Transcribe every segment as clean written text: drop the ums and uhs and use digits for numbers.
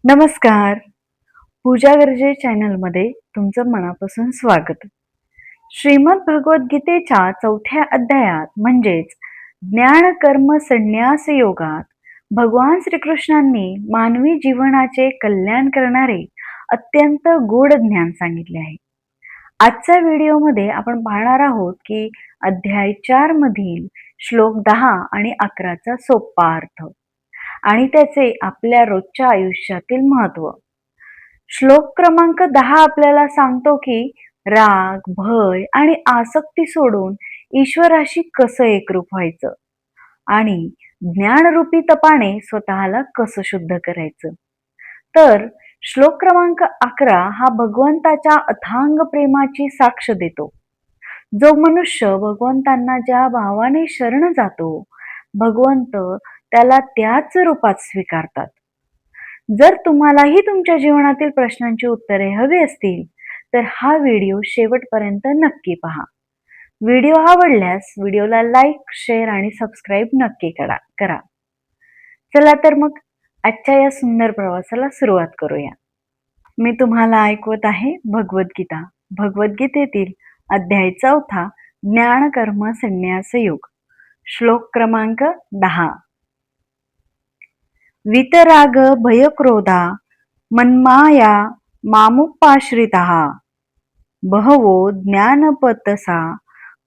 नमस्कार. पूजा गर्जे चॅनलमध्ये तुमचं मनापासून स्वागत. श्रीमद भगवद्गीतेच्या 4थ्या अध्यायात म्हणजेच ज्ञान कर्म संन्यास योगात भगवान श्रीकृष्णांनी मानवी जीवनाचे कल्याण करणारे अत्यंत गूढ ज्ञान सांगितले आहे. आजच्या व्हिडिओमध्ये आपण पाहणार आहोत की अध्याय 4 मधील श्लोक 10 आणि 11चा सोपा अर्थ आणि त्याचे आपल्या रोजच्या आयुष्यातील महत्व. श्लोक क्रमांक 10 आपल्याला सांगतो की राग, भय आणि आसक्ती सोडून ईश्वराशी कसं एकरूप व्हायचं आणि ज्ञानरूपी तपाने स्वतःला कसं शुद्ध करायचं. तर श्लोक क्रमांक 11 हा भगवंताच्या अथांग प्रेमाची साक्ष देतो. जो मनुष्य भगवंतांना ज्या भावाने शरण जातो, भगवंत त्याला त्याच रूपात स्वीकारतात. जर तुम्हालाही तुमच्या जीवनातील प्रश्नांची उत्तरे हवी असतील तर हा व्हिडिओ शेवटपर्यंत नक्की पहा. व्हिडिओ आवडल्यास व्हिडिओला लाईक, शेअर आणि सबस्क्राईब नक्की करा. चला तर मग आजच्या या सुंदर प्रवासाला सुरुवात करूया. मी तुम्हाला ऐकवत आहे भगवद्गीता. भगवद्गीतेतील अध्याय 4 ज्ञान कर्म संन्यास योग. श्लोक क्रमांक 10. वितराग भयक्रोधा मन्माया मामुपाश्रिताः बहवो ज्ञानपतसा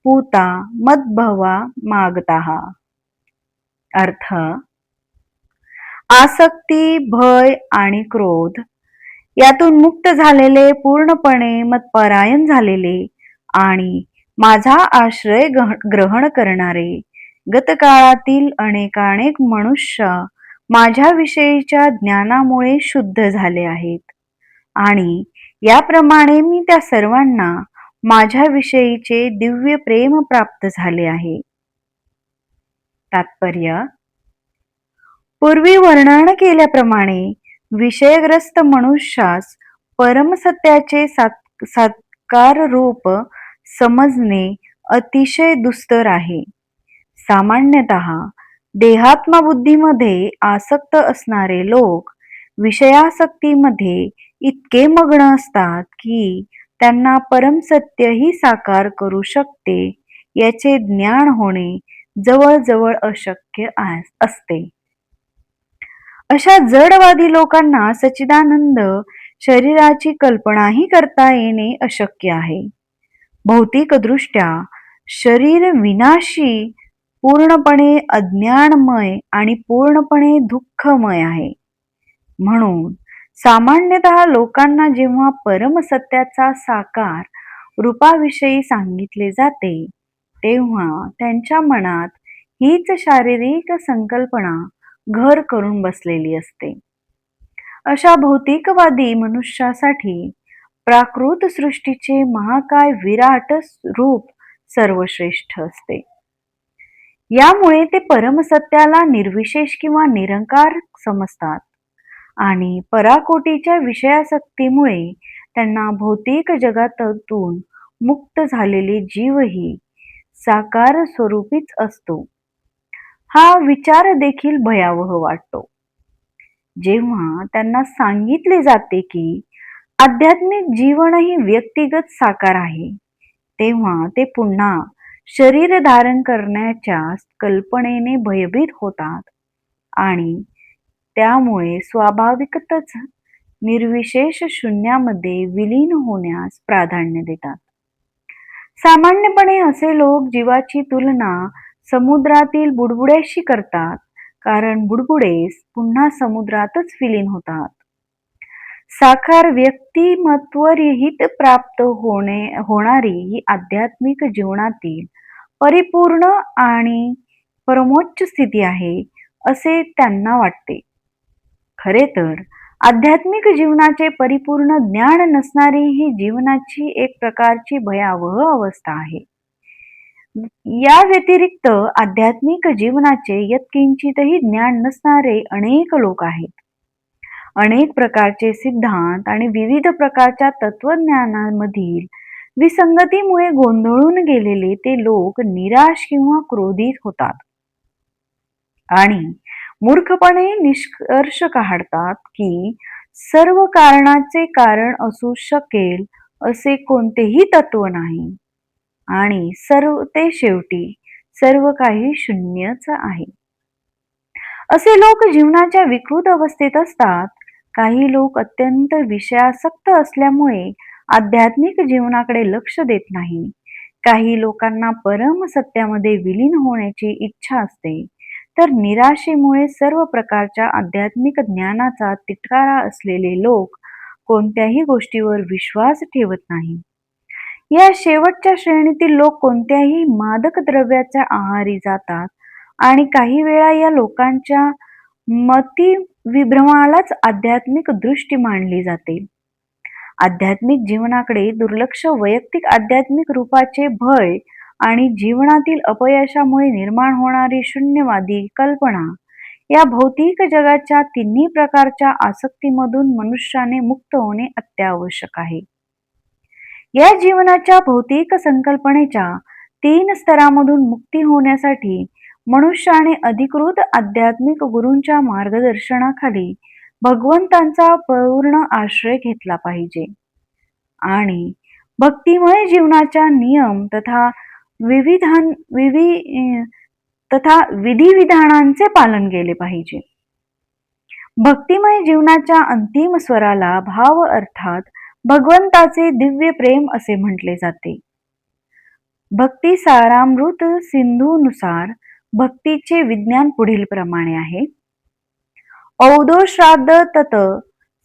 पूता मद्भवा मागताः. अर्थ: आसक्ती, भय आणि क्रोध यातून मुक्त झालेले, पूर्णपणे मतपरायण झालेले आणि माझा आश्रय ग्रहण करणारे गतकाळातील अनेकानेक मनुष्य माझ्याविषयीच्या ज्ञानामुळे शुद्ध झाले आहेत आणि याप्रमाणे मी त्या सर्वांना माझ्याविषयीचे दिव्य प्रेम प्राप्त झाले आहे. तात्पर्य: पूर्वी वर्णन केल्याप्रमाणे विषयग्रस्त मनुष्यास परमसत्याचे साकार रूप समजणे अतिशय दुस्तर आहे. सामान्यतः देहात्मबुद्धीमध्ये आसक्त असणारे लोक विषयासक्तीमध्ये इतके मग्न असतात की त्यांना परमसत्य साकार करू शकते याचे ज्ञान होणे जवळजवळ अशक्य असते. अशा जडवादी लोकांना सच्चिदानंद शरीराची कल्पनाही करता येणे अशक्य आहे. भौतिकदृष्ट्या शरीर विनाशी, पूर्णपणे अज्ञानमय आणि पूर्णपणे दुःखमय आहे. म्हणून सामान्यतः लोकांना जेव्हा परमसत्याचा साकार रूपाविषयी सांगितले जाते तेव्हा त्यांच्या मनात हीच शारीरिक संकल्पना घर करून बसलेली असते. अशा भौतिकवादी मनुष्यासाठी प्राकृत सृष्टीचे महाकाय विराट रूप सर्वश्रेष्ठ असते. यामुळे ते परमसत्याला निर्विशेष किंवा निरंकार समजतात आणि पराकोटीच्या विषयासक्तीमुळे त्यांना भौतिक जगातून मुक्त झालेले जीवही साकार स्वरूपीच असतो. हा विचार देखील भयावह वाटतो. जेव्हा त्यांना सांगितले जाते की आध्यात्मिक जीवनही व्यक्तिगत साकार आहे, तेव्हा ते पुन्हा शरीर धारण करण्याच्या कल्पनेने भयभीत होतात आणि त्यामुळे स्वाभाविकतच निर्विशेष शून्यामध्ये विलीन होण्यास प्राधान्य देतात. सामान्यपणे असे लोक जीवाची तुलना समुद्रातील बुडबुड्याशी करतात, कारण बुडबुडे पुन्हा समुद्रातच विलीन होतात. साकार व्यक्तिमत्वरहित प्राप्त होणारी ही आध्यात्मिक जीवनातील परिपूर्ण आणि परमोच्च स्थिती आहे असे त्यांना वाटते. खरे तर आध्यात्मिक जीवनाचे परिपूर्ण ज्ञान नसणारी ही जीवनाची एक प्रकारची भयावह अवस्था आहे. या व्यतिरिक्त आध्यात्मिक जीवनाचे यत्किंचितही ज्ञान नसणारे अनेक लोक आहेत. अनेक प्रकारचे सिद्धांत आणि विविध प्रकारच्या तत्वज्ञानामधील विसंगतीमुळे गोंधळून गेलेले ते लोक निराश किंवा क्रोधित होतात आणि मूर्खपणे निष्कर्ष काढतात की सर्व कारणाचे कारण असू शकेल असे कोणतेही तत्व नाही आणि ते शेवटी सर्व काही शून्यच आहे. असे लोक जीवनाच्या विकृत अवस्थेत असतात. काही लोक अत्यंत विषयासक्त असल्यामुळे आध्यात्मिक जीवनाकडे लक्ष देत नाही. काही लोकांना परम सत्यामध्ये विलीन होण्याची इच्छा असते, तर निराशेमुळे सर्व प्रकारच्या आध्यात्मिक ज्ञानाचा तिटकारा असलेले लोक कोणत्याही गोष्टीवर विश्वास ठेवत नाही. या शेवटच्या श्रेणीतील लोक कोणत्याही मादक द्रव्याच्या आहारी जातात आणि काही वेळा या लोकांच्या मतिविभ्रमालाच आध्यात्मिक दृष्टी मानली जाते. आध्यात्मिक जीवनाकडे दुर्लक्ष वैयक्तिक आध्यात्मिक रूपाचे भय आणि जीवनातील अपयशामुळे निर्माण होणारी शून्यवादी कल्पना या भौतिक जगाच्या तिन्ही प्रकारच्या आसक्तीमधून मनुष्याने मुक्त होणे अत्यावश्यक आहे. या जीवनाच्या भौतिक संकल्पनेच्या 3 स्तरामधून मुक्ती होण्यासाठी मनुष्याने अधिकृत आध्यात्मिक गुरूंच्या मार्गदर्शनाखाली भगवंतांचा पूर्ण आश्रय घेतला पाहिजे आणि भक्तिमय जीवनाच्या नियम तथा विधिविधानांचे पालन केले पाहिजे. भक्तिमय जीवनाच्या अंतिम स्वराला भाव अर्थात भगवंताचे दिव्य प्रेम असे म्हटले जाते. भक्ती सारामृत सिंधूनुसार भक्तीचे विज्ञान पुढील प्रमाणे आहे. औदो श्राद्ध तत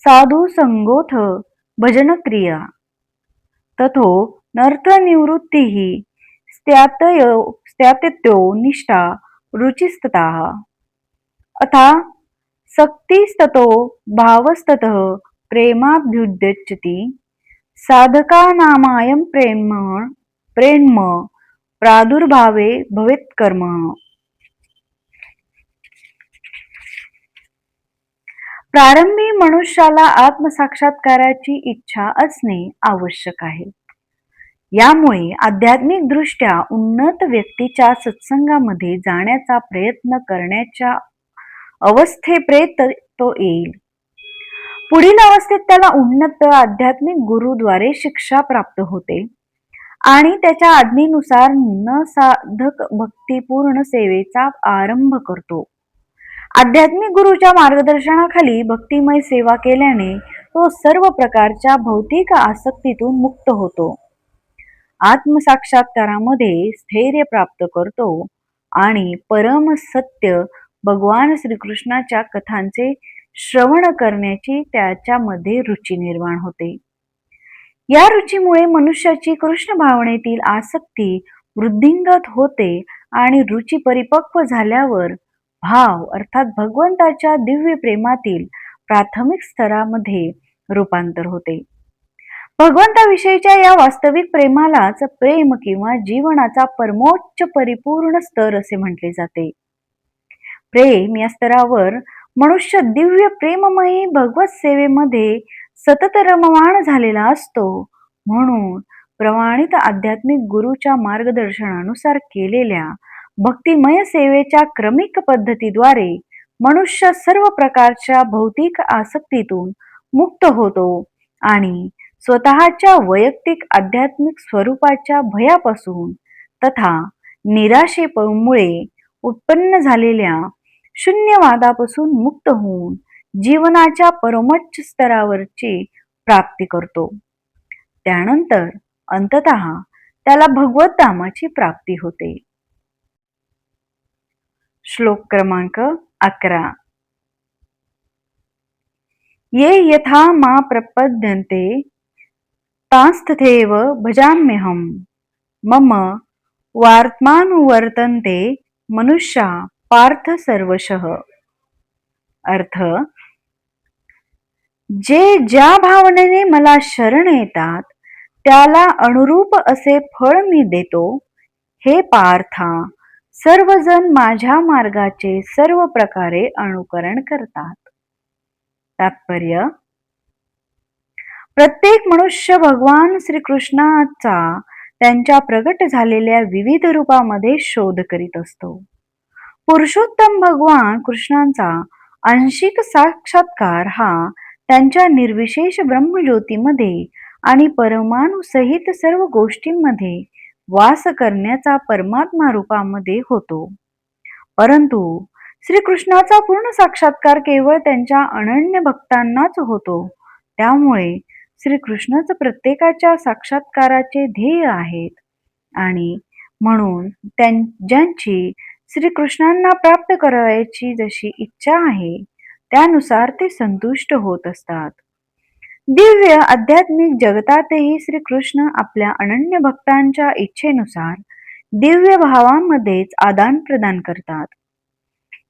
साधू संगोथ भजन क्रिया तथो नर्थ निवृत्तीही स्त्यात्यो निष्ठा रुचिस्तता अथा सक्तिस्ततो भावस्ततः प्रेमाभ्युद्यच्छति साधकानामायं प्रेम प्रादुर्भावे भवेत्कर्म. प्रारंभी मनुष्याला आत्मसाक्षात्काराची इच्छा असणे आवश्यक आहे. यामुळे आध्यात्मिक दृष्ट्या उन्नत व्यक्तीच्या सत्संगामध्ये जाण्याचा प्रयत्न करण्याच्या अवस्थेपर्यंत तो येईल. पुढील अवस्थेत त्याला उन्नत आध्यात्मिक गुरुद्वारे शिक्षा प्राप्त होते आणि त्याच्या आज्ञेनुसार न साधक भक्तिपूर्ण सेवेचा आरंभ करतो. आध्यात्मिक गुरुच्या मार्गदर्शनाखाली भक्तिमय सेवा केल्याने तो सर्व प्रकारच्या भौतिक आसक्तीतून मुक्त होतो, आत्मसाक्षात्कारामध्ये स्थैर्य प्राप्त करतो आणि परम सत्य भगवान श्रीकृष्णाच्या कथांचे श्रवण करण्याची त्याच्यामध्ये रुची निर्माण होते. या रुचीमुळे मनुष्याची कृष्ण भावनेतील आसक्ती वृद्धिंगत होते आणि रुची परिपक्व झाल्यावर भाव अर्थात भगवंताच्या दिव्य प्रेमातील प्राथमिक स्तरामध्ये रूपांतर होते. भगवंताविषयीच्या या वास्तविक प्रेमालाच प्रेम किंवा जीवनाचा परमोच्च परिपूर्ण स्तर असे म्हटले जाते. प्रेम या स्तरावर मनुष्य दिव्य प्रेममयी भगवत सेवेमध्ये सतत रममाण झालेला असतो. म्हणून प्रमाणित आध्यात्मिक गुरुच्या मार्गदर्शनानुसार केलेल्या भक्तिमय सेवेच्या क्रमिक पद्धतीद्वारे मनुष्य सर्व प्रकारच्या भौतिक आसक्तीतून मुक्त होतो आणि स्वतःच्या वैयक्तिक आध्यात्मिक स्वरूपाच्या भयापासून तथा निराशेमुळे उत्पन्न झालेल्या शून्यवादापासून मुक्त होऊन जीवनाच्या परमोच्च स्तरावरची प्राप्ती करतो. त्यानंतर अंततः त्याला भगवत धामाची प्राप्ती होते. श्लोक क्रमांक 11. ये यथा मा प्रपद्यन्ते तांस्तथैव भजाम्यहं मम वार्त्मानुवर्तन्ते मनुष्या पार्थ सर्वशः. अर्थ, जे ज्या भावनेने मला शरण येतात त्याला अनुरूप असे फळ मी देतो. हे पार्था, सर्वजण माझ्या मार्गाचे सर्व प्रकारे अनुकरण करतात. तात्पर्य, प्रत्येक मनुष्य भगवान श्रीकृष्णाचा त्यांच्या प्रगट झालेल्या विविध रूपामध्ये शोध करीत असतो. पुरुषोत्तम भगवान कृष्णांचा आंशिक साक्षात्कार हा त्यांच्या निर्विशेष ब्रह्मज्योतीमध्ये आणि परमाणु सहित सर्व गोष्टींमध्ये वास करण्याचा परमात्मा रूपामध्ये होतो. परंतु श्रीकृष्णाचा पूर्ण साक्षात्कार केवळ त्यांच्या अनन्य भक्तांनाच होतो. त्यामुळे श्रीकृष्णच प्रत्येकाच्या साक्षात्काराचे ध्येय आहेत आणि म्हणून ज्यांची श्रीकृष्णांना प्राप्त करायची जशी इच्छा आहे त्यानुसार ते संतुष्ट होत असतात. दिव्य आध्यात्मिक जगतातही श्रीकृष्ण आपल्या अनन्य भक्तांच्या इच्छेनुसार दिव्य भावांमध्येच आदान प्रदान करतात.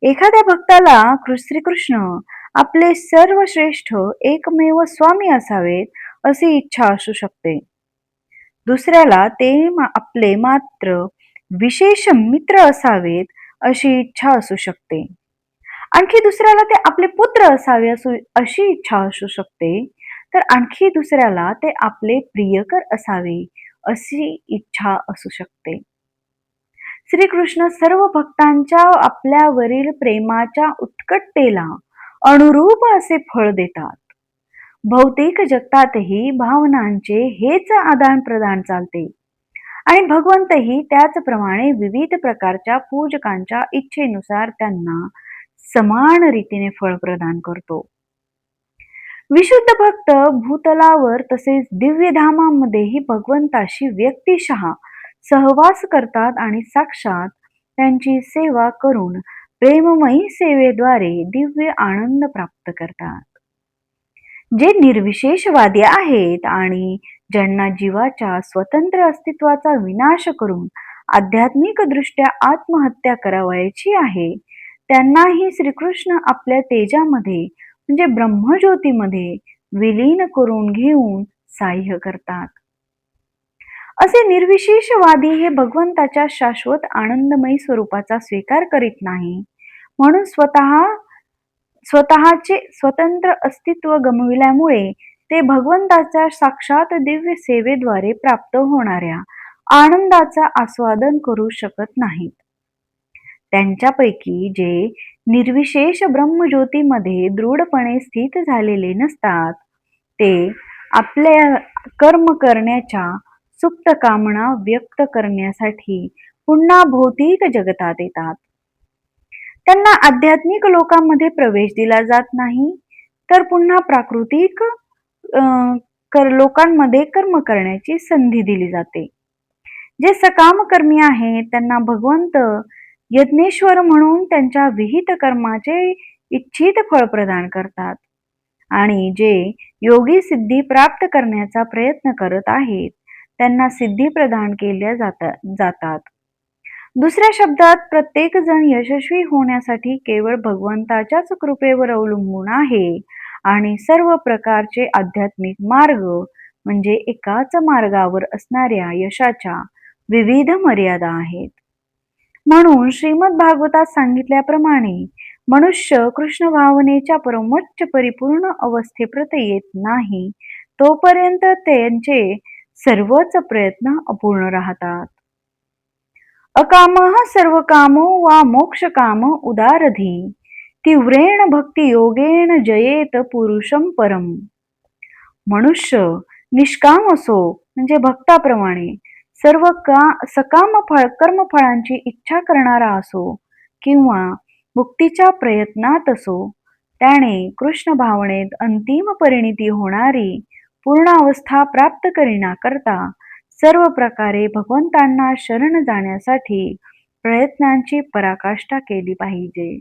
एखाद्या भक्ताला श्रीकृष्ण आपले सर्वश्रेष्ठ एकमेव स्वामी असावेत अशी इच्छा असू शकते. दुसऱ्याला ते आपले मात्र विशेष मित्र असावेत अशी इच्छा असू शकते. आणखी दुसऱ्याला ते आपले पुत्र असावे अशी इच्छा असू शकते. तर आणखी दुसऱ्याला ते आपले प्रियकर असावे अशी इच्छा असू शकते. श्रीकृष्ण सर्व भक्तांच्या आपल्यावरील प्रेमाच्या उत्कटतेला अनुरूप असे फळ देतात. भौतिक जगतातही भावनांचे हेच आदान प्रदान चालते आणि भगवंतही त्याचप्रमाणे विविध प्रकारच्या पूजकांच्या इच्छेनुसार त्यांना समान रीतीने फळ प्रदान करतो. विशुद्ध भक्त भूतलावर तसेच दिव्यधामांमध्येही भगवंताशी व्यक्तिशः सहवास करतात आणि साक्षात त्यांची सेवा करून प्रेममयी सेवेद्वारे दिव्य आनंद प्राप्त करतात. जे निर्विशेषवादी आहेत आणि ज्यांना जीवाच्या स्वतंत्र अस्तित्वाचा विनाश करून आध्यात्मिक दृष्ट्या आत्महत्या करावयाची आहे त्यांनाही श्रीकृष्ण आपल्या तेजामध्ये म्हणजे ब्रह्मज्योतीमध्ये विलीन करून घेऊन साह्य करतात. असे निर्विशेषवादी हे भगवंताच्या शाश्वत आनंदमयी स्वरूपाचा स्वीकार करीत नाही, म्हणून स्वतःचे स्वतंत्र अस्तित्व गमावल्यामुळे ते भगवंताच्या साक्षात दिव्य सेवेद्वारे प्राप्त होणाऱ्या आनंदाचा आस्वादन करू शकत नाहीत. त्यांच्यापैकी जे निर्विशेष ब्रह्मज्योतीमध्ये दृढपणे स्थित झालेले नसतात ते आपल्या कर्म करण्याच्या सुप्त कामना व्यक्त करण्यासाठी पुन्हा भौतिक जगतात येतात. त्यांना आध्यात्मिक लोकांमध्ये प्रवेश दिला जात नाही, तर पुन्हा प्राकृतिक लोकांमध्ये कर्म करण्याची संधी दिली जाते. जे सकाम कर्मी आहेत त्यांना भगवंत यज्ञेश्वर म्हणून त्यांच्या विहित कर्माचे इच्छित फळ प्रदान करतात आणि जे योगी सिद्धी प्राप्त करण्याचा प्रयत्न करत आहेत त्यांना सिद्धी प्रदान केल्या जातात. दुसऱ्या शब्दात प्रत्येक जण यशस्वी होण्यासाठी केवळ भगवंताच्याच कृपेवर अवलंबून आहे आणि सर्व प्रकारचे आध्यात्मिक मार्ग म्हणजे एकाच मार्गावर असणाऱ्या यशाच्या विविध मर्यादा आहेत. म्हणून श्रीमद भागवतात सांगितल्याप्रमाणे मनुष्य कृष्ण भावनेच्या परमोच्च परिपूर्ण अवस्थेप्रत येत नाही तोपर्यंत त्यांचे सर्वच प्रयत्न अपूर्ण राहतात. अकामः सर्वकामो वा मोक्षकाम उदारधी तीव्रेण भक्ती योगेन जयेत पुरुषम परम. मनुष्य निष्काम असो म्हणजे भक्ताप्रमाणे सर्व सकाम कर्मफळांची इच्छा करणारा असो किंवा मुक्तीच्या प्रयत्नात असो, त्याने कृष्ण भावनेत अंतिम परिणिती होणारी पूर्ण अवस्था प्राप्त करण्याकरता सर्व प्रकारे भगवंतांना शरण जाण्यासाठी प्रयत्नांची पराकाष्ठा केली पाहिजे.